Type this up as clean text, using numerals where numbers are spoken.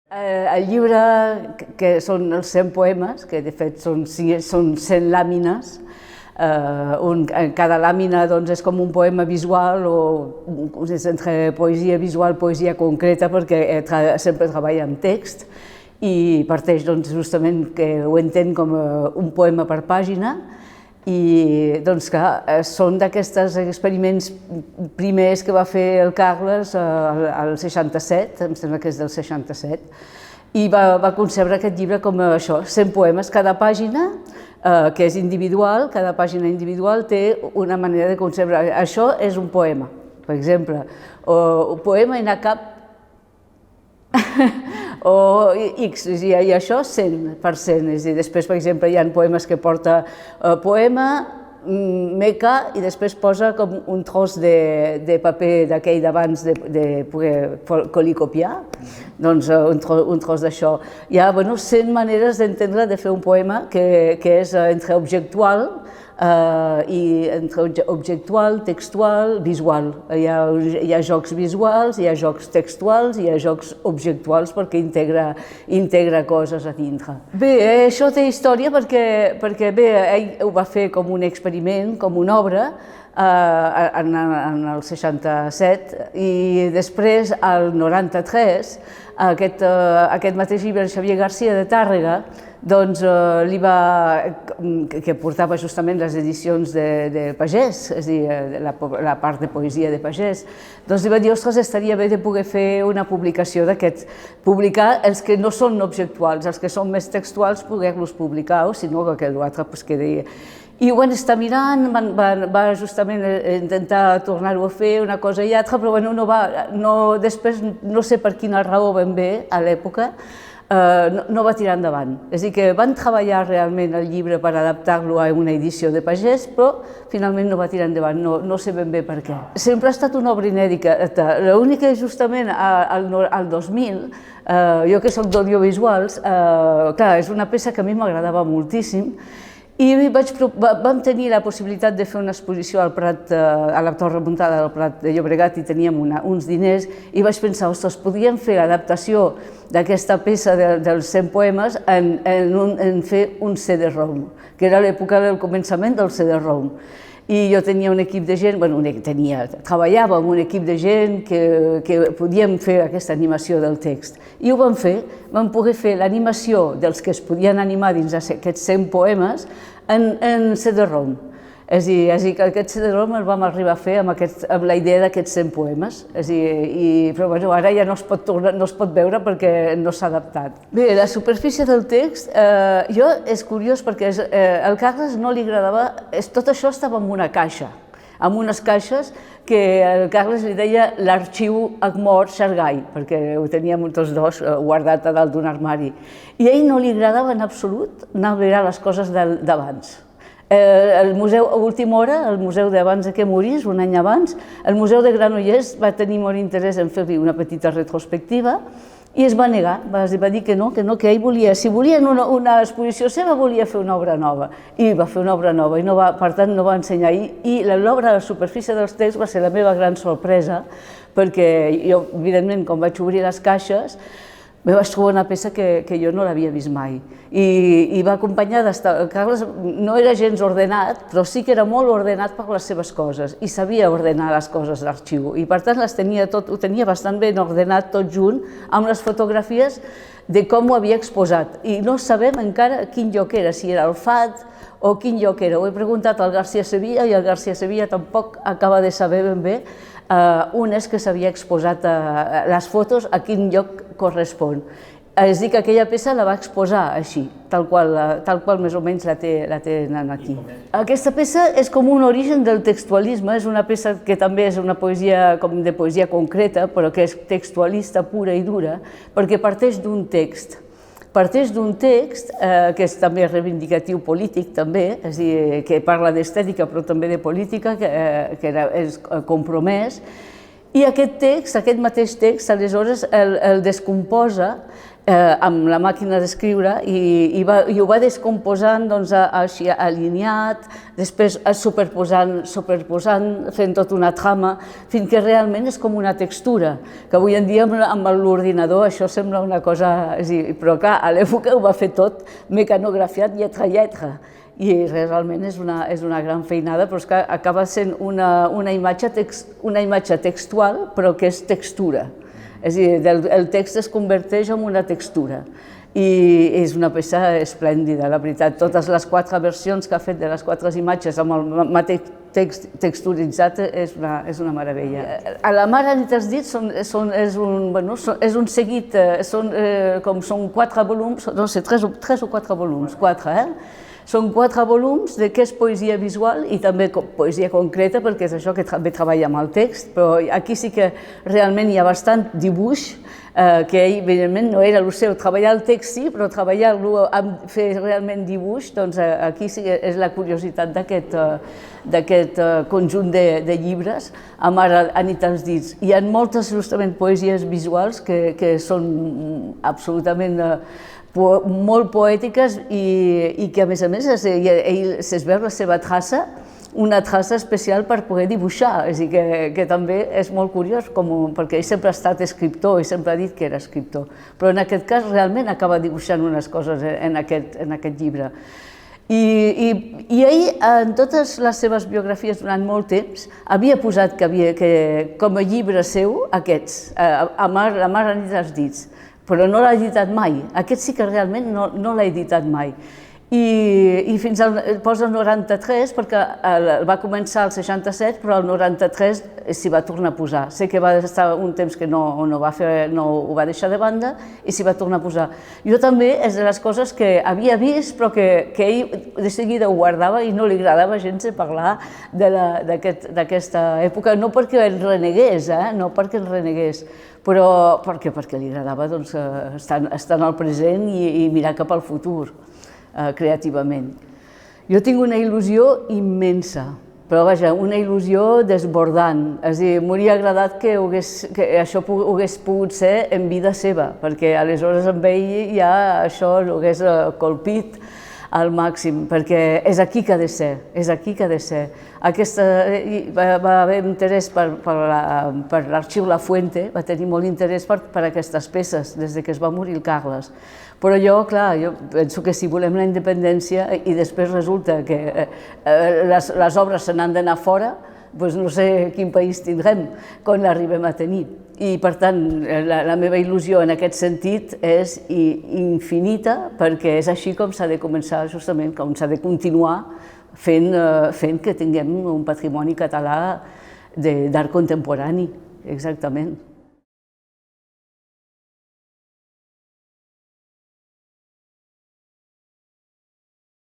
El llibre, que són els 100 poemes, que de fet són 100 làmines, cada làmina és com un poema visual o és entre poesia visual i poesia concreta, perquè sempre treballa amb text i parteix justament que ho entén com un poema per pàgina. I clar, són d'aquests experiments primers que va fer el Carles al 67, em sembla que és del 67, i va concebre aquest llibre com això, 100 poemes, cada pàgina, que és individual, cada pàgina individual té una manera de concebre, això és un poema, per exemple, o un poema en cap o X, i això 100%, és a dir, després, per exemple, hi ha poemes que porta poema, meca, i després posa com un tros de paper d'aquell d'abans de poder colicopiar, doncs un tros d'això. Hi ha 100 maneres d'entendre de fer un poema que és entre objectual, i entre objectual, textual, visual. Hi ha jocs visuals, hi ha jocs textuals, hi ha jocs objectuals perquè integra coses a dintre. Bé, això té història perquè bé, ell ho va fer com un experiment, com una obra, en el 67, i després, al 93, aquest mateix llibre de Xavier García de Tàrrega, que portava justament les edicions de Pagès, és a dir, la part de poesia de Pagès, doncs li va dir, ostres, estaria bé de poder fer una publicació d'aquests, publicar els que no són objectuals, els que són més textuals, poder-los publicar, o si no, que l'altre quedaria. I ho van estar mirant, va justament intentar tornar-ho a fer, una cosa i altra, però després, no sé per quina raó ben bé, a l'època, no va tirar endavant. És a dir, que van treballar realment el llibre per adaptar-lo a una edició de Pagès, però finalment no va tirar endavant, no sé ben bé per què. Sempre ha estat una obra inèdita. L'únic que justament al 2000, jo que soc d'audiovisuals, clar, és una peça que a mi m'agradava moltíssim, i vam tenir la possibilitat de fer una exposició al Prat, a la Torre Muntada del Prat de Llobregat, i teníem uns diners, i vaig pensar, ostres, podríem fer l'adaptació d'aquesta peça dels 100 poemes en fer un CD-ROM, que era l'època del començament del CD-ROM. I jo tenia un equip de gent, treballava amb un equip de gent que podíem fer aquesta animació del text. I ho vam fer, vam poder fer l'animació dels que es podien animar dins aquests 100 poemes en CD-ROM. És a dir, que aquest CD-ROM el vam arribar a fer amb la idea d'aquests 100 poemes, però ara ja no es pot veure perquè no s'ha adaptat. Bé, la superfície del text, és curiós perquè al Carles no li agradava, tot això estava en una caixa, amb unes caixes que el Carles li deia l'arxiu Agmor Xargai, perquè ho teníem tots dos guardat a dalt d'un armari. I a ell no li agradava en absolut anar a veure les coses d'abans. El museu, a última hora, el museu d'abans que morís, un any abans, el museu de Granollers va tenir molt interès en fer-li una petita retrospectiva i es va negar, va dir que no, que ell volia, si volien una exposició seva, volia fer una obra nova. I va fer una obra nova, i per tant no va ensenyar. I l'obra a la superfície dels texts va ser la meva gran sorpresa, perquè jo, evidentment, quan vaig obrir les caixes, vaig trobar una peça que jo no l'havia vist mai. I va acompanyada, Carles no era gens ordenat, però sí que era molt ordenat per les seves coses, i sabia ordenar les coses d'arxiu, i per tant ho tenia bastant ben ordenat tot junt, amb les fotografies de com ho havia exposat. I no sabem encara quin lloc era, si era el FAT o quin lloc era. Ho he preguntat al García Sevilla, i el García Sevilla tampoc acaba de saber ben bé on és que s'havia exposat les fotos, a quin lloc correspon. És a dir, que aquella peça la va exposar així, tal qual més o menys la tenen aquí. Aquesta peça és com un origen del textualisme, és una peça que també és una poesia com de poesia concreta, però que és textualista pura i dura, perquè parteix d'un text. Parteix d'un text que és també reivindicatiu polític, també, és a dir, que parla d'estètica però també de política, que és compromès, i aquest mateix text, aleshores, el descomposa amb la màquina d'escriure i ho va descomposant així alineat, després superposant, fent tota una trama, fins que realment és com una textura, que avui en dia amb l'ordinador això sembla una cosa... Però clar, a l'època ho va fer tot mecanografiat lletra a lletra, i realment és una gran feinada, però és que acaba sent una imatge textual, però que és textura. És a dir, el text es converteix en una textura i és una peça esplèndida, la veritat. Totes les 4 versions que ha fet de les 4 imatges amb el mateix text texturitzat és una meravella. A la mar nit als dits és un seguit, són 4 volums, no sé, 3 o 4 volums, 4, Són 4 volums de què és poesia visual i també poesia concreta, perquè és això que també treballa amb el text, però aquí sí que realment hi ha bastant dibuix, que ell, evidentment, no era el seu. Treballar el text sí, però treballar-lo, fer realment dibuix, doncs aquí sí que és la curiositat d'aquest conjunt de llibres, a mar a nit als dits. Hi ha moltes, justament, poesies visuals que són absolutament molt poètiques i que, a més, ell s'es veu la seva traça, una traça especial per poder dibuixar, és a dir, que també és molt curiós, perquè ell sempre ha estat escriptor i sempre ha dit que era escriptor, però en aquest cas realment acaba dibuixant unes coses en aquest llibre. I ell, en totes les seves biografies durant molt temps, havia posat que com a llibre seu, aquests, a mar a nit als dits, però no l'ha editat mai. Aquest sí que realment no l'ha editat mai. I fins al posa el 93, perquè va començar el 67, però el 93 s'hi va tornar a posar. Sé que va estar un temps que no ho va deixar de banda i s'hi va tornar a posar. Jo també és de les coses que havia vist, però que ell de seguida ho guardava i no li agradava gens de parlar d'aquesta època, no perquè en renegués, però perquè li agradava estar en el present i mirar cap al futur, creativament. Jo tinc una il·lusió immensa, però vaja, una il·lusió desbordant. És a dir, m'hauria agradat que això ho hagués pogut ser en vida seva, perquè aleshores amb ell ja això l'hagués colpit al màxim, perquè és aquí que ha de ser, Va haver interès per l'arxiu La Fuente, va tenir molt interès per aquestes peces, des que es va morir el Carles. Però jo penso que si volem la independència i després resulta que les obres se n'han d'anar fora, doncs no sé quin país tindrem quan l'arribem a tenir. I, per tant, la meva il·lusió en aquest sentit és infinita, perquè és així com s'ha de començar, justament, com s'ha de continuar fent que tinguem un patrimoni català d'art contemporani, exactament.